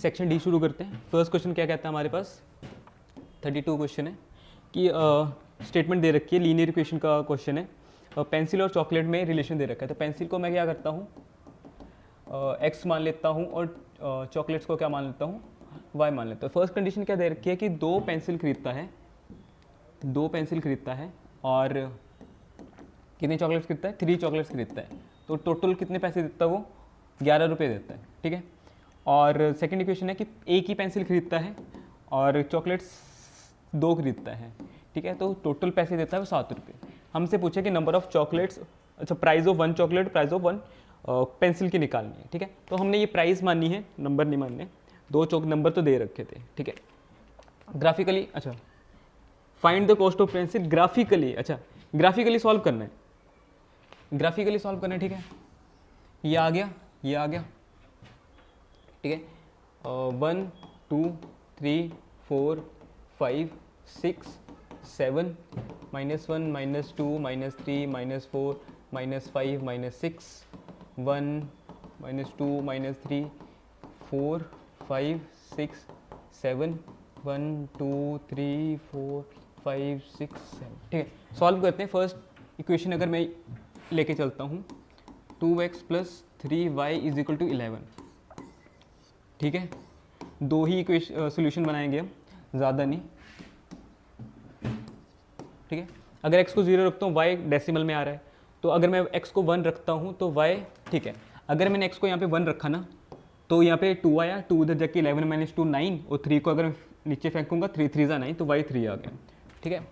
Section D शुरू करते हैं। फर्स्ट क्वेश्चन क्या कहता है हमारे पास, 32 क्वेश्चन है कि स्टेटमेंट दे रखी है, लीनियर इक्वेशन का क्वेश्चन है। पेंसिल और चॉकलेट में रिलेशन दे रखा है, तो पेंसिल को मैं क्या करता हूँ एक्स मान लेता हूँ और चॉकलेट्स को क्या मान लेता हूँ वाई मान लेता हूँ। फर्स्ट कंडीशन क्या दे रखी है कि दो पेंसिल खरीदता है और कितने चॉकलेट्स खरीदता है, 3 चॉकलेट्स खरीदता है, तो टोटल कितने पैसे देता है वो 11 रुपये देता है, ठीक है। और सेकंड इक्वेशन है कि एक ही पेंसिल खरीदता है और चॉकलेट्स 2 खरीदता है, ठीक है, तो टोटल पैसे देता है वो 7 रुपये। हमसे पूछे कि नंबर ऑफ चॉकलेट्स, अच्छा price of 1 chocolate, price of 1 pencil की निकालनी है, ठीक है। तो हमने ये प्राइस माननी है, नंबर नहीं मानने, 2 नंबर तो दे रखे थे, ठीक है। ग्राफिकली, अच्छा find the cost of pencil, graphically, अच्छा ग्राफिकली सॉल्व करना है, ठीक है। ये आ गया, ठीक है। 1 2 3 4 5 6 7 -1 -2 -3 -4 -5 -6 1 -2 -3 4 5 6 7 1 2 3 4 5 6 7, ठीक है। सॉल्व करते हैं। फर्स्ट इक्वेशन अगर मैं लेके चलता हूँ 2x + 3y = 11, ठीक है। 2 ही सोल्यूशन बनाएंगे हम, ज़्यादा नहीं, ठीक है। अगर x को 0 रखता हूँ, y डेसिमल में आ रहा है, तो अगर मैं x को 1 रखता हूँ तो y, ठीक है। अगर मैंने x को यहाँ पे 1 रखा ना, तो यहाँ पे 2 आया, 2 उधर जाके 11 - 2 9, और 3 को अगर मैं नीचे फेंकूंगा 3 3 = 9, तो y 3 आ गया, ठीक है।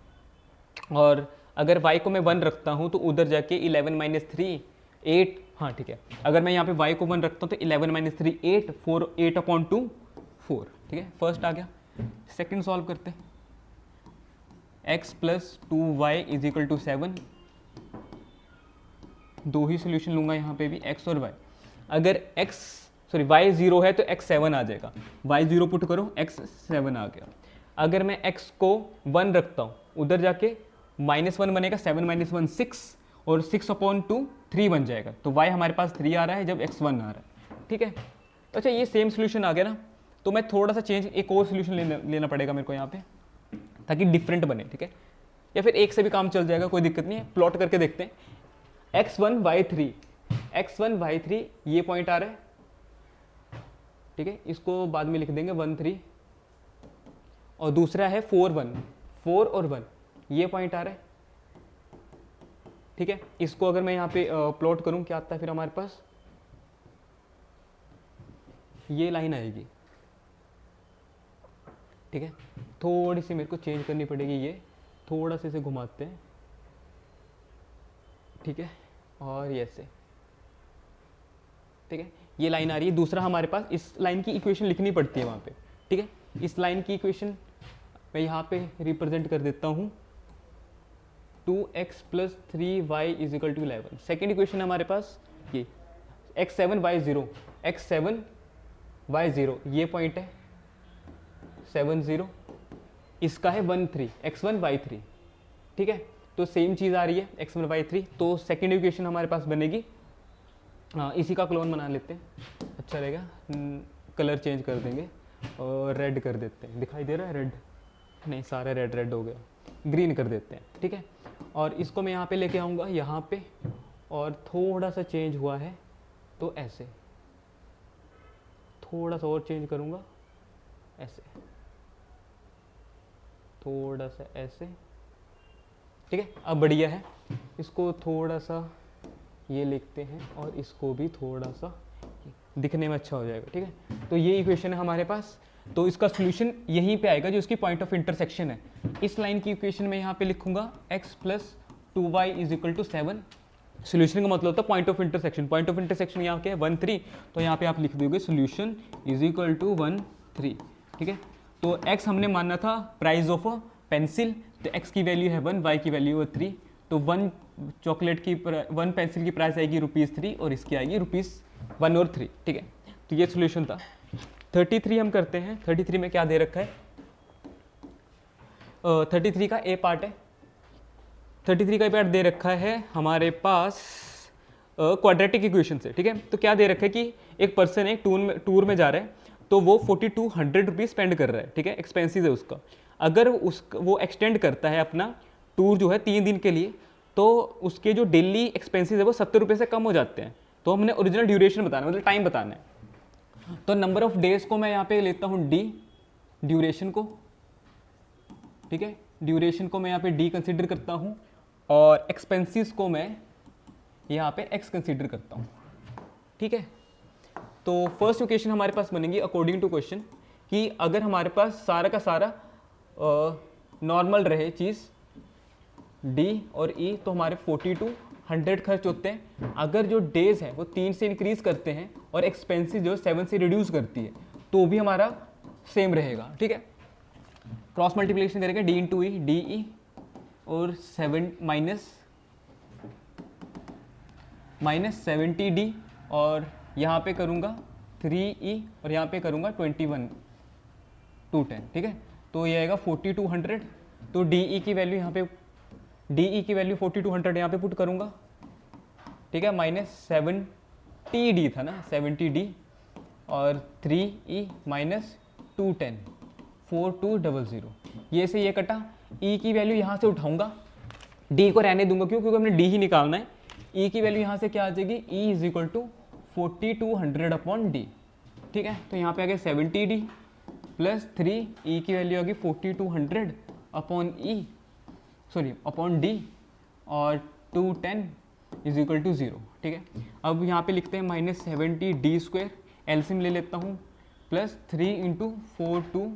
और अगर y को मैं 1 रखता हूँ तो उधर जाके 11 - 3 8, हाँ ठीक है। अगर मैं यहाँ पे y को 1 रखता हूँ तो 11 - 3 8, 4 8/2 4, ठीक है। फर्स्ट आ गया। सेकंड सॉल्व करते हैं। x + 2y = 7, 2 ही सोल्यूशन लूंगा यहाँ पे भी, x और y। अगर y 0 है तो x 7 आ जाएगा, y 0 पुट करो, x 7 आ गया। अगर मैं x को 1 रखता हूँ, उधर जाके -1 बनेगा, 7 - 1 6, और 6/2 3 बन जाएगा, तो y हमारे पास 3 आ रहा है जब x 1 आ रहा है, ठीक है। तो अच्छा ये सेम सोल्यूशन आ गया ना, तो मैं थोड़ा सा चेंज, एक और सोल्यूशन लेना पड़ेगा मेरे को यहाँ पे, ताकि डिफरेंट बने, ठीक है। या फिर एक से भी काम चल जाएगा, कोई दिक्कत नहीं है। प्लॉट करके देखते हैं। x1 y3 ये पॉइंट आ रहा है, ठीक है, इसको बाद में लिख देंगे 1 3, और दूसरा है 4 1, 4 और 1 ये पॉइंट आ रहा है, ठीक है। इसको अगर मैं यहाँ पे प्लॉट करूँ, क्या आता है फिर हमारे पास, ये लाइन आएगी, ठीक है। थोड़ी सी मेरे को चेंज करनी पड़ेगी, ये थोड़ा सा इसे घुमाते हैं, ठीक है, और ये ऐसे, ठीक है, ये लाइन आ रही है। दूसरा हमारे पास इस लाइन की इक्वेशन लिखनी पड़ती है वहाँ पे, ठीक है। इस लाइन की इक्वेशन मैं यहाँ पे रिप्रेजेंट कर देता हूँ, 2x + 3y = 11। सेकेंड इक्वेशन हमारे पास ये x7 y 0 ये पॉइंट है 7 0, इसका है 1 3, x1 y3, ठीक है। तो सेम चीज़ आ रही है x1 y3, तो सेकेंड इक्वेशन हमारे पास बनेगी, इसी का क्लोन बना लेते हैं, अच्छा रहेगा। कलर चेंज कर देंगे और रेड कर देते हैं, दिखाई दे रहा है रेड, नहीं सारा रेड हो गया, ग्रीन कर देते हैं, ठीक है। और इसको मैं यहाँ पे लेके आऊँगा, यहाँ पे, और थोड़ा सा चेंज हुआ है तो ऐसे, थोड़ा सा और चेंज करूँगा, ऐसे, थोड़ा सा ऐसे, ठीक है। अब बढ़िया है, इसको थोड़ा सा ये लिखते हैं और इसको भी थोड़ा सा, दिखने में अच्छा हो जाएगा, ठीक है। तो ये इक्वेशन है हमारे पास, तो इसका सोल्यूशन यहीं पे आएगा जो इसकी पॉइंट ऑफ इंटरसेक्शन है। इस लाइन की इक्वेशन में यहाँ पे लिखूंगा x + 2y = 7। सोल्यूशन का मतलब होता है point of intersection. Point of intersection यहाँ क्या है 1 3, तो यहाँ पे आप लिख दोगे सोल्यूशन = 1 3, ठीक है। तो x हमने माना था प्राइस ऑफ पेंसिल, तो x की वैल्यू है 1, y की वैल्यू है 3, तो 1 चॉकलेट की 1 पेंसिल की प्राइस आएगी ₹3 और इसकी आएगी ₹1 और 3, ठीक है। तो ये सोल्यूशन था। 33 हम करते हैं। 33 में क्या दे रखा है, 33 का ए पार्ट है। 33 का ए पार्ट दे रखा है हमारे पास क्वाड्रेटिक इक्वेशन से, ठीक है। तो क्या दे रखा है कि एक पर्सन एक टूर में जा रहा है, तो वो 4200 रुपीज़ स्पेंड कर रहा है, ठीक है, एक्सपेंसिस है उसका। अगर वो एक्सटेंड करता है अपना टूर जो है 3 दिन के लिए, तो उसके जो डेली एक्सपेंसिस है वो 70 रुपये से कम हो जाते हैं। तो हमने ओरिजिनल ड्यूरेशन बताना है, मतलब टाइम बताना है। तो नंबर ऑफ डेज को मैं यहाँ पे लेता हूँ डी, ड्यूरेशन को, ठीक है, ड्यूरेशन को मैं यहाँ पे डी कंसिडर करता हूँ, और एक्सपेंसिस को मैं यहाँ पे एक्स कंसिडर करता हूँ, ठीक है। तो फर्स्ट इक्वेशन हमारे पास बनेगी अकॉर्डिंग टू क्वेश्चन कि अगर हमारे पास सारा का सारा नॉर्मल रहे चीज़ डी और ई, तो हमारे 4200 खर्च होते हैं। अगर जो डेज है वो 3 से इंक्रीज करते हैं और एक्सपेंसिस जो 7 से रिड्यूस करती है, तो भी हमारा सेम रहेगा, ठीक है। क्रॉस मल्टीप्लिकेशन करेंगे डी इंटू ई, डी ई और 7 माइनस 70 डी, और यहाँ पे करूँगा 3e और यहाँ पे करूँगा 21 210, ठीक है। तो ये आएगा 4200। तो डी की वैल्यू यहाँ पे, डी की वैल्यू 4200 यहाँ पे पुट करूँगा, ठीक है, माइनस 70d था ना, 70d और 3e माइनस 210 4200, ये से ये कटा। ई की वैल्यू यहाँ से उठाऊंगा, डी को रहने दूंगा, क्यों, क्योंकि हमने डी ही निकालना है। ई की वैल्यू यहाँ से क्या आ जाएगी, E is equal to 4200 upon D, ठीक है। तो यहाँ पे आ गया 70d प्लस 3, ई की वैल्यू आ गई 4200 अपॉन ई, सॉरी अपॉन डी, और 210 इज इक्वल टू 0, ठीक है। अब यहाँ पे लिखते हैं माइनस 70d², एलसीएम ले लेता हूँ, प्लस 3 इंटू 42,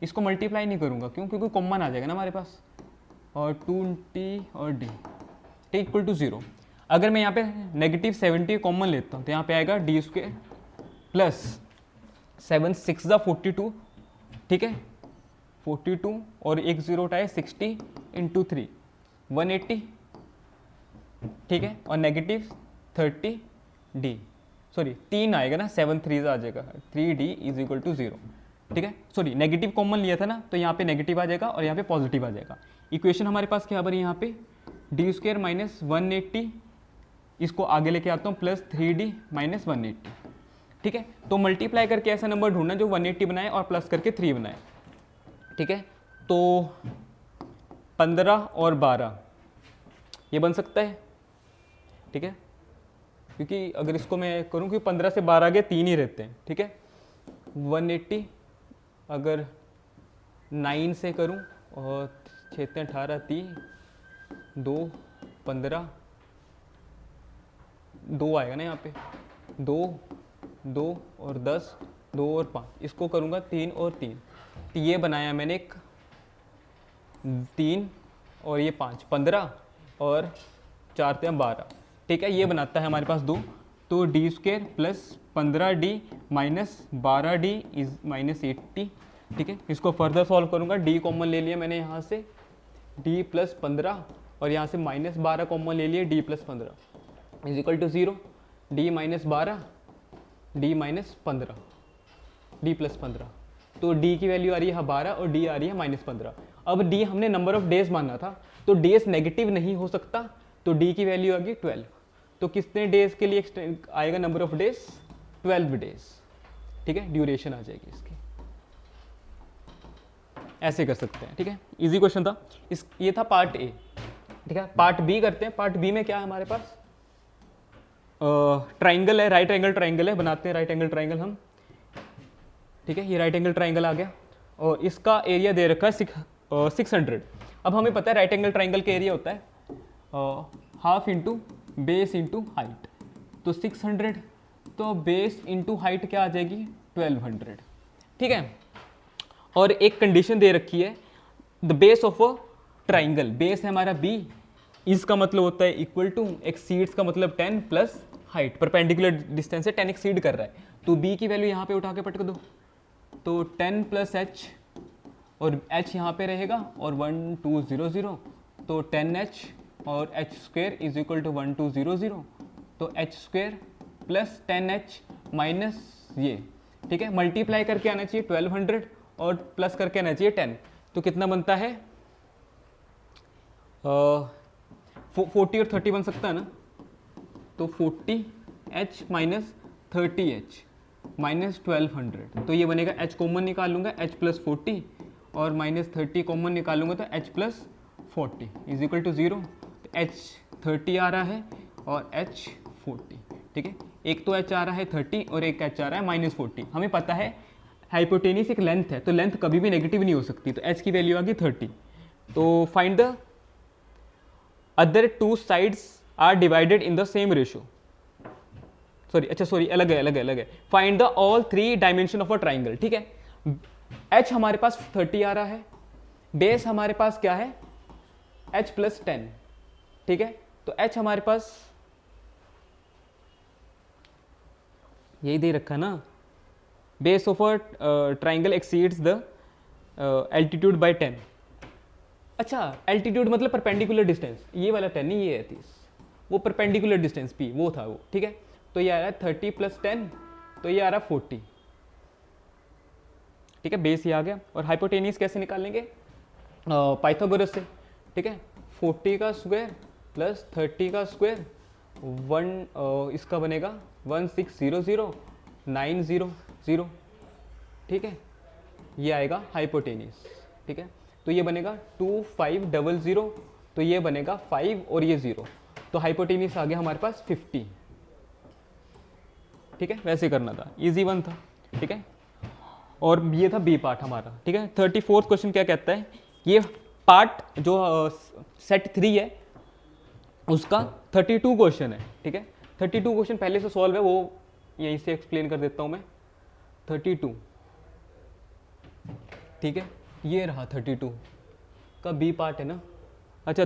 इसको मल्टीप्लाई नहीं करूँगा, क्यों, क्योंकि कॉमन आ जाएगा ना हमारे पास, और 2t और d, ठीक, इक्वल टू 0। अगर मैं यहाँ पे नेगेटिव 70 कॉमन लेता हूँ, तो यहाँ पे आएगा d² प्लस 7 6 42, ठीक है, 42 और एक 0 उठाए 60 इंटू 3 180, ठीक है, और नेगेटिव 30d, सॉरी 3 आएगा ना, 7 3 आ जाएगा, 3d इज इक्वल टू 0, ठीक है। सॉरी नेगेटिव कॉमन लिया था ना, तो यहाँ पे नेगेटिव आ जाएगा और यहाँ पे पॉजिटिव आ जाएगा। इक्वेशन हमारे पास क्या बनी यहाँ पे, d² माइनस 180, इसको आगे लेके आता हूँ, प्लस 3d माइनस 180, ठीक है। तो मल्टीप्लाई करके ऐसा नंबर ढूंढना जो 180 बनाए और प्लस करके 3 बनाए, ठीक है। तो 15 और 12 ये बन सकता है, ठीक है, क्योंकि अगर इसको मैं करूँ कि 15 से 12 आगे 3 ही रहते हैं, ठीक है। 180 अगर 9 से करूँ और 6 18 3 2 15 2 आएगा ना यहाँ पे, 2 2 और 10 2 और 5, इसको करूँगा 3 और 3, तो ये बनाया मैंने एक 3 और ये 5, 15 और 4 12, ठीक है, ये बनाता है हमारे पास 2। तो d² plus 15d minus 12d is minus 80, ठीक है। इसको फर्दर सॉल्व करूँगा, d कॉमन ले लिया मैंने यहाँ से, d प्लस 15 और यहाँ से माइनस 12 कॉमन ले लिए, d plus 15 is equal to 0, d minus 12 d minus 15 d plus 15, तो d की वैल्यू आ रही है 12 और d आ रही है माइनस 15। अब d हमने नंबर ऑफ डेज माना था, तो डेज नेगेटिव नहीं हो सकता, तो d की वैल्यू आ गई 12। तो कितने डेज के लिए आएगा नंबर ऑफ डेज, 12 डेज, ठीक है, ड्यूरेशन आ जाएगी इसकी। ऐसे कर सकते हैं, ठीक है, इजी क्वेश्चन था। ये था पार्ट ए, ठीक है। पार्ट बी करते हैं। पार्ट बी में क्या है हमारे पास, ट्राइंगल है, राइट एंगल ट्राइंगल है, बनाते हैं राइट एंगल ट्राइंगल हम, ठीक है। ये राइट एंगल ट्राइंगल आ गया और इसका एरिया दे रखा है 600। अब हमें पता है राइट एंगल ट्राइंगल का एरिया होता है half into base into height, तो 600, तो बेस इंटू हाइट क्या आ जाएगी 1200, ठीक है। और एक कंडीशन दे रखी है, the base of a triangle, base है हमारा b, इसका मतलब होता है इक्वल टू, एक्सीड्स का मतलब 10 प्लस हाइट, परपेंडिकुलर डिस्टेंस से 10 एक्सीड कर रहा है, तो b की वैल्यू यहाँ पे उठा के पटक दो, तो 10 प्लस h और h यहाँ पे रहेगा और 1200, तो 10h और h² इज इक्वल टू 1200, तो h² प्लस 10h माइनस ये, ठीक है, मल्टीप्लाई करके आना चाहिए 1200 और प्लस करके आना चाहिए 10, तो कितना बनता है 40 और 30 बन सकता है ना, तो 40h माइनस 30h, -1200, तो ये बनेगा h कॉमन निकालूंगा h प्लस 40 और -30 कॉमन निकालूंगा तो h plus 40 is equal to 0। तो h 30 आ रहा है और h 40, ठीक है। एक तो h आ रहा है 30 और एक h आ रहा है -40। हमें पता है हाइपोटेनिस एक लेंथ है, तो लेंथ कभी भी नेगेटिव नहीं हो सकती, तो h की वैल्यू आ गई 30। तो find the other two sides are divided in the same ratio, sorry अलग है। Find the all 3 dimension of a triangle, ठीक है। h हमारे पास 30 आ रहा है, बेस हमारे पास क्या है h प्लस 10, ठीक है। तो h हमारे पास यही दे रखा ना, base of a triangle exceeds the altitude by 10। अच्छा, एल्टीट्यूड मतलब परपेंडिकुलर डिस्टेंस, ये वाला 10 नहीं, ये है 30, वो परपेंडिकुलर डिस्टेंस p वो था वो, ठीक है। तो ये आ रहा है 30 प्लस 10, तो ये आ रहा है 40, ठीक है। बेस ये आ गया। और हाइपोटेनियस कैसे निकालेंगे, पाइथागोरस से, ठीक है। 40 का स्क्वायर प्लस 30 का स्क्वायर 1 इसका बनेगा 1600,900, ठीक है। ये आएगा हाइपोटेनियस, ठीक है। तो ये बनेगा 2500, तो ये बनेगा 5 और ये 0, तो हाइपोटेनियस आ गया हमारे पास 50, ठीक है। वैसे करना था, इजी वन था, ठीक है। और ये था बी पार्ट हमारा, ठीक है। 34th क्वेश्चन क्या कहता है, ये पार्ट जो सेट 3 है उसका 32 क्वेश्चन है, ठीक है। 32 क्वेश्चन पहले से सॉल्व है, वो यहीं से एक्सप्लेन कर देता हूँ मैं। 32, ठीक है, ये रहा 32 का बी पार्ट है ना। अच्छा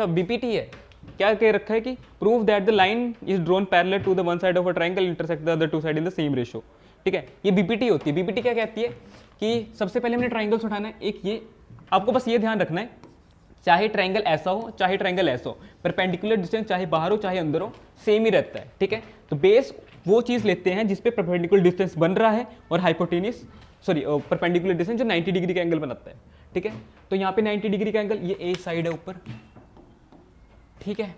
बीपीटी है, क्या कह रखा है कि prove that the line is drawn parallel to the one side of a triangle intersect the other two side in the same ratio, ठीक है। ये बीपीटी होती है। बीपीटी क्या कहती है कि सबसे पहले हमने ट्राइंगल्स उठाना है, एक ये आपको बस ये ध्यान रखना है, चाहे ट्राइंगल ऐसा हो चाहे ट्राइंगल ऐसा हो, परपेंडिकुलर डिस्टेंस चाहे बाहर हो चाहे अंदर हो, सेम ही रहता है, ठीक है। तो बेस वो चीज़ लेते हैं जिसपे परपेंडिकुलर डिस्टेंस बन रहा है, और हाइपोटेनियस परपेंडिकुलर डिस्टेंस जो 90 डिग्री का एंगल बनाता है, ठीक है। तो यहाँ पे 90 डिग्री का एंगल, ये ए साइड है ऊपर, ठीक है।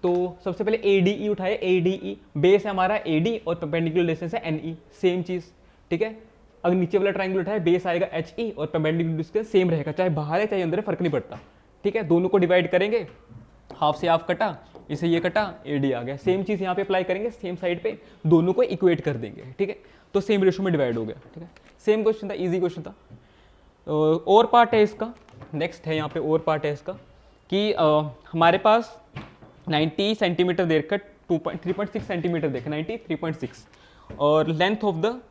तो सबसे पहले ADE उठाए, ADE बेस है हमारा AD और परपेंडिकुलर डिस्टेंस है NE, सेम चीज, ठीक है। अगर नीचे वाला ट्राइंगल उठाए, बेस आएगा HE और परपेंडिकुलर डिस्टेंस सेम रहेगा, चाहे बाहर है चाहे अंदर है, फर्क नहीं पड़ता, ठीक है। दोनों को डिवाइड करेंगे, हाफ से हाफ कटा, इसे ये कटा, AD आ गया। सेम चीज यहाँ पे अप्लाई करेंगे, सेम साइड पे दोनों को इक्वेट कर देंगे, ठीक है। तो सेम रेशियो में डिवाइड हो गया, ठीक है। सेम क्वेश्चन था, इजी क्वेश्चन था। और पार्ट है इसका, नेक्स्ट है यहाँ पे और पार्ट है इसका कि हमारे पास 90 सेंटीमीटर दे रखा, 3.6 सेंटीमीटर देखा, 93.6, और लेंथ ऑफ द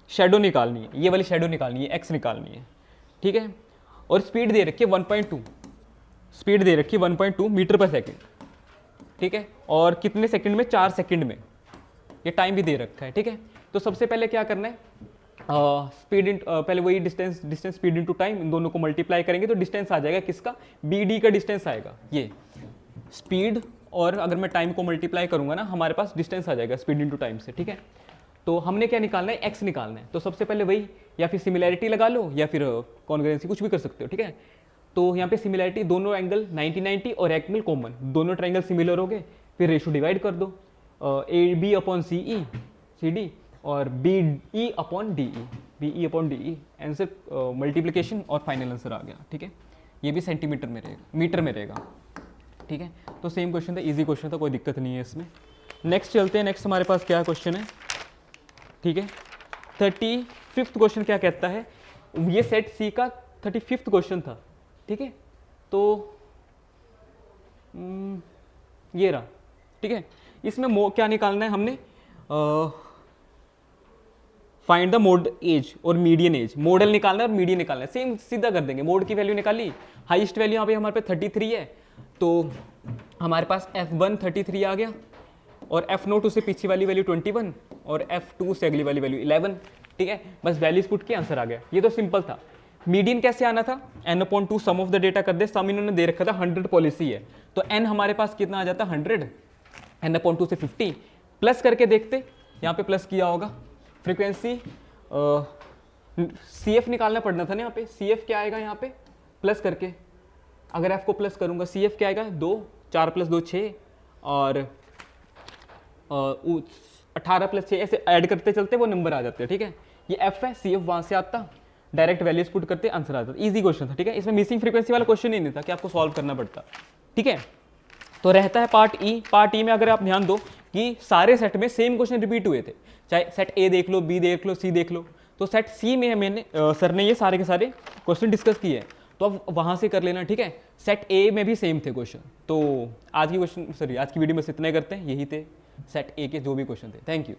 शेडो निकालनी है, ये वाली शेडो निकालनी है, एक्स निकालनी है, ठीक है। और स्पीड दे रखी है 1.2, स्पीड दे रखी है 1.2 मीटर पर सेकेंड, ठीक है। और कितने सेकंड में, 4 सेकंड में, ये टाइम भी दे रखा है, ठीक है। तो सबसे पहले क्या करना है, स्पीड पहले वही डिस्टेंस स्पीड इनटू टाइम, इन दोनों को मल्टीप्लाई करेंगे तो डिस्टेंस आ जाएगा किसका, BD का डिस्टेंस आएगा, ये स्पीड, और अगर मैं टाइम को मल्टीप्लाई करूंगा ना, हमारे पास डिस्टेंस आ जाएगा स्पीड इनटू टाइम से, ठीक है। तो हमने क्या निकालना है, एक्स निकालना है। तो सबसे पहले वही, या फिर सिमिलैरिटी लगा लो या फिर कॉन्ग्रुएंसी, कुछ भी कर सकते हो, ठीक है। तो यहाँ पे सिमिलैरिटी, दोनों एंगल 90-90 और एंगल कॉमन, दोनों ट्राइंगल सिमिलर हो गए, फिर रेशो डिवाइड कर दो, AB अपॉन CE CD और BE upon DE, answer multiplication और फाइनल आंसर आ गया, ठीक है। ये भी सेंटीमीटर में रहेगा, मीटर में रहेगा, ठीक है। तो सेम क्वेश्चन था, इजी क्वेश्चन था, कोई दिक्कत नहीं है इसमें। नेक्स्ट चलते हैं, नेक्स्ट हमारे पास क्या क्वेश्चन है, ठीक है। 35th क्वेश्चन क्या कहता है, ये सेट सी का 35th क्वेश्चन था, ठीक है। तो ये रहा, ठीक है। इसमें क्या निकालना है हमने, फाइंड द मोड एज और मीडियन एज, मॉडल निकालना है और मीडियन निकालना है, सेम सीधा कर देंगे। मोड की वैल्यू निकाली, हाईएस्ट वैल्यू यहाँ पे हमारे पे 33 है, तो हमारे पास F1 33 आ गया, और F0 से पीछे वाली वैल्यू 21 और F2 से अगली वाली वैल्यू 11, ठीक है। बस वैल्यूज पुट के आंसर आ गया, ये तो सिंपल था। मीडियन कैसे आना था, n/2 some of the data कर दे, सम इन्होंने दे रखा था 100 पॉलिसी है, तो n हमारे पास कितना आ जाता, 100, n/2 से 50, प्लस करके देखते, यहाँ पे प्लस किया होगा। फ्रीक्वेंसी CF निकालना पड़ना था ना, यहाँ पे CF क्या आएगा, यहाँ पे प्लस करके, अगर F को प्लस करूंगा CF क्या आएगा, 2, 4 + 2 6, और 18 + 6 ऐसे ऐड करते चलते वो नंबर आ जाते हैं, ठीक है। ये एफ है, सी एफ वहाँ से आता, डायरेक्ट वैल्यूज पुट करते आंसर आ जाता। इजी क्वेश्चन था, ठीक है। इसमें मिसिंग फ्रीक्वेंसी वाला क्वेश्चन ही नहीं था कि आपको सॉल्व करना पड़ता, ठीक है। तो रहता है पार्ट ई। पार्ट ई में अगर आप ध्यान दो कि सारे सेट में सेम क्वेश्चन रिपीट हुए थे, चाहे सेट ए देख लो, बी देख लो, सी देख लो। तो सेट सी में मैंने सर ने ये सारे के सारे क्वेश्चन डिस्कस किए हैं, तो अब वहाँ से कर लेना, ठीक है। सेट ए में भी सेम थे क्वेश्चन। तो आज की वीडियो बस इतना ही करते हैं, यही थे सेट ए के जो भी क्वेश्चन थे। Thank you.